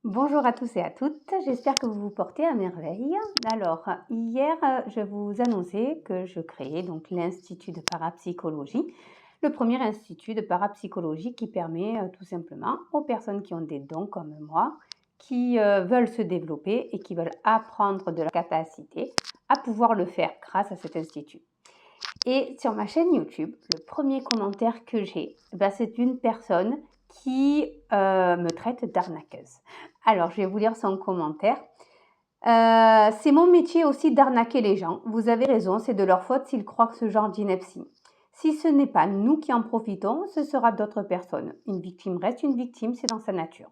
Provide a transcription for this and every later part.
Bonjour à tous et à toutes, j'espère que vous vous portez à merveille. Alors, hier, je vous annonçais que je créais donc l'Institut de parapsychologie, le premier institut de parapsychologie qui permet tout simplement aux personnes qui ont des dons comme moi, qui veulent se développer et qui veulent apprendre de leur capacité à pouvoir le faire grâce à cet institut. Et sur ma chaîne YouTube, le premier commentaire que j'ai, c'est d'une personne qui me traite d'arnaqueuse. Alors, je vais vous lire son commentaire. C'est mon métier aussi d'arnaquer les gens. Vous avez raison, c'est de leur faute s'ils croient que ce genre d'ineptie. Si ce n'est pas nous qui en profitons, ce sera d'autres personnes. Une victime reste une victime, c'est dans sa nature.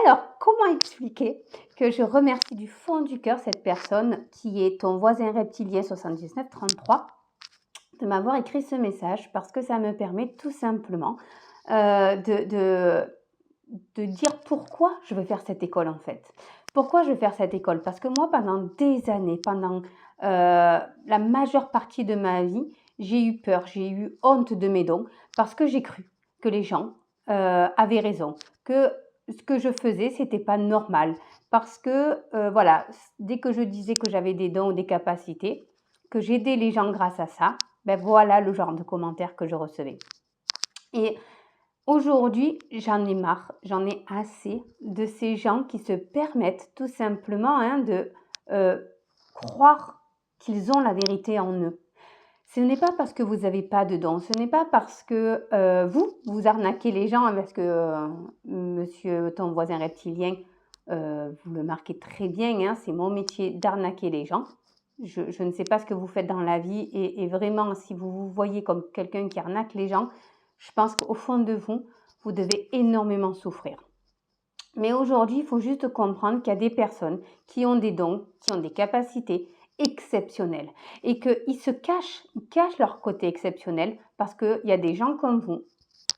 Alors, comment expliquer que je remercie du fond du cœur cette personne qui est ton voisin reptilien 7933 de m'avoir écrit ce message parce que ça me permet tout simplement de dire pourquoi je veux faire cette école en fait. Pourquoi je veux faire cette école? Parce que moi, pendant des années, pendant la majeure partie de ma vie, j'ai eu peur, j'ai eu honte de mes dons parce que j'ai cru que les gens avaient raison, que ce que je faisais, c'était pas normal. Parce que, voilà, dès que je disais que j'avais des dons ou des capacités, que j'aidais les gens grâce à ça, voilà le genre de commentaires que je recevais. Et aujourd'hui, j'en ai marre, j'en ai assez de ces gens qui se permettent tout simplement de croire qu'ils ont la vérité en eux. Ce n'est pas parce que vous n'avez pas de dons, ce n'est pas parce que vous arnaquez les gens, parce que monsieur ton voisin reptilien, vous le marquez très bien, c'est mon métier d'arnaquer les gens. Je ne sais pas ce que vous faites dans la vie et vraiment, si vous vous voyez comme quelqu'un qui arnaque les gens, je pense qu'au fond de vous, vous devez énormément souffrir. Mais aujourd'hui, il faut juste comprendre qu'il y a des personnes qui ont des dons, qui ont des capacités exceptionnelles et qu'ils ils cachent leur côté exceptionnel parce qu'il y a des gens comme vous,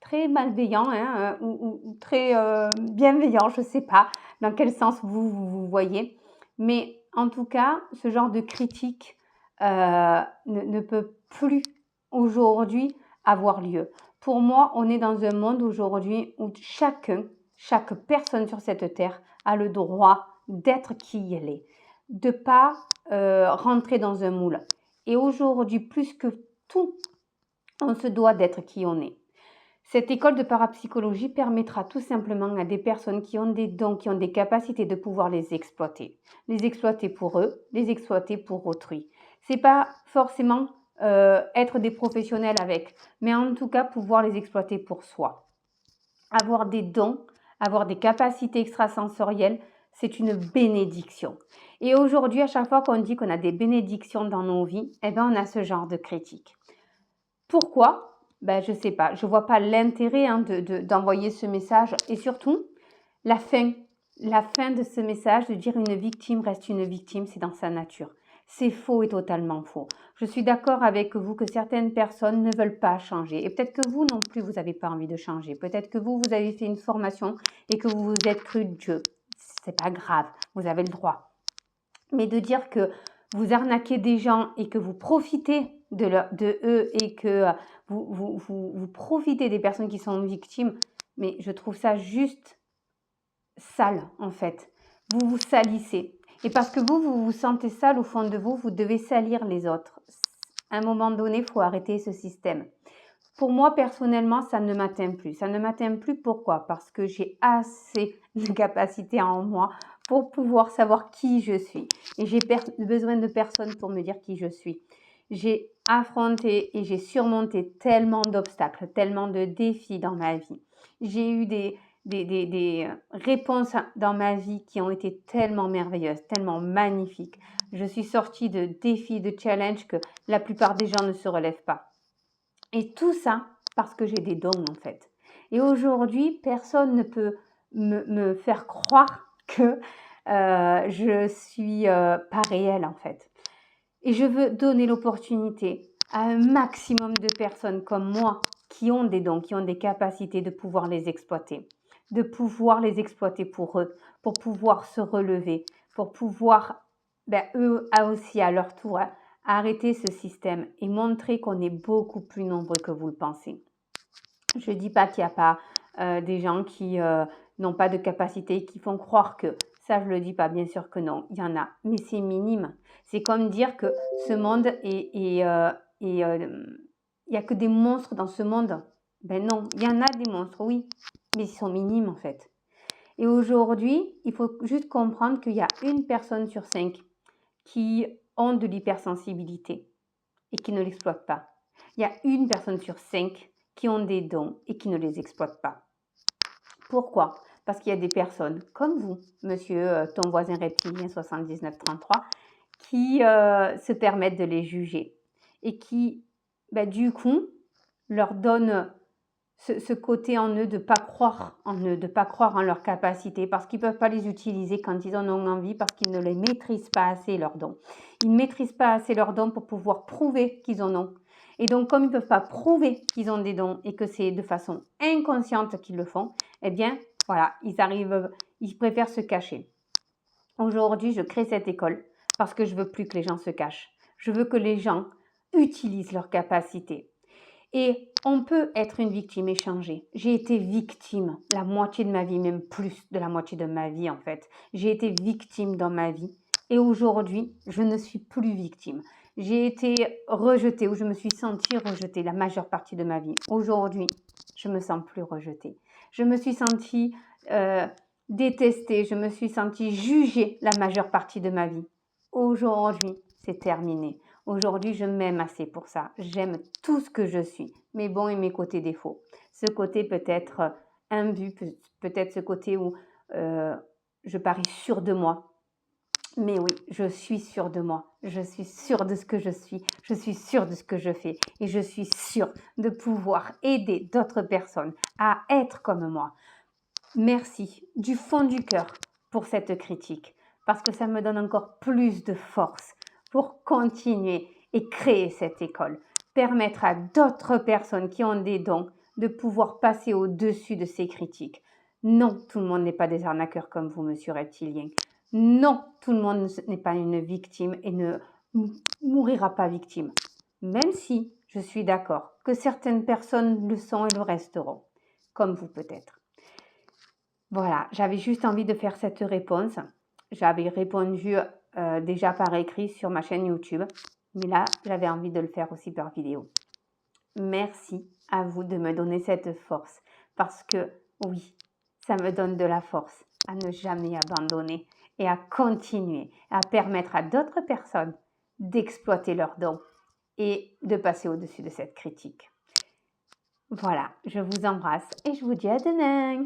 très malveillants ou très bienveillants, je ne sais pas dans quel sens vous voyez, mais en tout cas, ce genre de critique ne peut plus aujourd'hui avoir lieu. Pour moi, on est dans un monde aujourd'hui où chaque personne sur cette terre a le droit d'être qui elle est, de ne pas rentrer dans un moule. Et aujourd'hui, plus que tout, on se doit d'être qui on est. Cette école de parapsychologie permettra tout simplement à des personnes qui ont des dons, qui ont des capacités de pouvoir les exploiter. Les exploiter pour eux, les exploiter pour autrui. C'est pas forcément être des professionnels avec, mais en tout cas pouvoir les exploiter pour soi. Avoir des dons, avoir des capacités extrasensorielles, c'est une bénédiction. Et aujourd'hui, à chaque fois qu'on dit qu'on a des bénédictions dans nos vies, on a ce genre de critique. Pourquoi? Je ne sais pas. Je ne vois pas l'intérêt d'envoyer ce message. Et surtout, la fin de ce message, de dire une victime reste une victime, c'est dans sa nature. C'est faux et totalement faux. Je suis d'accord avec vous que certaines personnes ne veulent pas changer. Et peut-être que vous non plus, vous n'avez pas envie de changer. Peut-être que vous avez fait une formation et que vous vous êtes cru Dieu. C'est pas grave, vous avez le droit. Mais de dire que vous arnaquez des gens et que vous profitez de eux et que vous profitez des personnes qui sont victimes, mais je trouve ça juste sale en fait. Vous vous salissez. Et parce que vous vous sentez sale au fond de vous, vous devez salir les autres. À un moment donné, il faut arrêter ce système. Pour moi, personnellement, ça ne m'atteint plus. Ça ne m'atteint plus, pourquoi? Parce que j'ai assez de capacité en moi pour pouvoir savoir qui je suis. Et j'ai besoin de personne pour me dire qui je suis. J'ai affronté et j'ai surmonté tellement d'obstacles, tellement de défis dans ma vie. J'ai eu des réponses dans ma vie qui ont été tellement merveilleuses, tellement magnifiques. Je suis sortie de défis, de challenges que la plupart des gens ne se relèvent pas. Et tout ça parce que j'ai des dons en fait. Et aujourd'hui, personne ne peut me faire croire que je suis pas réelle en fait. Et je veux donner l'opportunité à un maximum de personnes comme moi qui ont des dons, qui ont des capacités de pouvoir les exploiter. De pouvoir les exploiter pour eux, pour pouvoir se relever, pour pouvoir, eux aussi à leur tour, arrêter ce système et montrer qu'on est beaucoup plus nombreux que vous le pensez. Je ne dis pas qu'il n'y a pas des gens qui n'ont pas de capacité, qui font croire que, ça je le dis pas, bien sûr que non, il y en a, mais c'est minime. C'est comme dire que ce monde il y a que des monstres dans ce monde. Ben non, il y en a des monstres, oui, mais ils sont minimes en fait. Et aujourd'hui, il faut juste comprendre qu'il y a une personne sur 5 qui ont de l'hypersensibilité et qui ne l'exploitent pas. Il y a une personne sur 5 qui ont des dons et qui ne les exploitent pas. Pourquoi? Parce qu'il y a des personnes comme vous, monsieur ton voisin reptilien 7933, qui se permettent de les juger et qui, du coup, leur donnent ce côté en eux de ne pas croire en eux, de ne pas croire en leurs capacités, parce qu'ils ne peuvent pas les utiliser quand ils en ont envie, parce qu'ils ne les maîtrisent pas assez, leurs dons. Ils ne maîtrisent pas assez leurs dons pour pouvoir prouver qu'ils en ont. Et donc, comme ils ne peuvent pas prouver qu'ils ont des dons et que c'est de façon inconsciente qu'ils le font, eh bien, voilà, ils préfèrent se cacher. Aujourd'hui, je crée cette école parce que je veux plus que les gens se cachent. Je veux que les gens utilisent leurs capacités. Et on peut être une victime et changer. J'ai été victime la moitié de ma vie, même plus de la moitié de ma vie en fait. J'ai été victime dans ma vie et aujourd'hui, je ne suis plus victime. J'ai été rejetée ou je me suis sentie rejetée la majeure partie de ma vie. Aujourd'hui, je me sens plus rejetée. Je me suis sentie détestée, je me suis sentie jugée la majeure partie de ma vie. Aujourd'hui, c'est terminé. Aujourd'hui, je m'aime assez pour ça. J'aime tout ce que je suis, mes bons et mes côtés défauts. Ce côté peut-être imbu, peut-être ce côté où je parie sûre de moi. Mais oui, je suis sûre de moi. Je suis sûre de ce que je suis. Je suis sûre de ce que je fais. Et je suis sûre de pouvoir aider d'autres personnes à être comme moi. Merci du fond du cœur pour cette critique, parce que ça me donne encore plus de force pour continuer et créer cette école, permettre à d'autres personnes qui ont des dons de pouvoir passer au-dessus de ces critiques. Non, tout le monde n'est pas des arnaqueurs comme vous, monsieur Reptilien. Non, tout le monde n'est pas une victime et ne mourira pas victime. Même si je suis d'accord que certaines personnes le sont et le resteront, comme vous peut-être. Voilà, j'avais juste envie de faire cette réponse. J'avais répondu déjà par écrit sur ma chaîne YouTube, mais là, j'avais envie de le faire aussi par vidéo. Merci à vous de me donner cette force, parce que oui, ça me donne de la force à ne jamais abandonner et à continuer, à permettre à d'autres personnes d'exploiter leurs dons et de passer au-dessus de cette critique. Voilà, je vous embrasse et je vous dis à demain.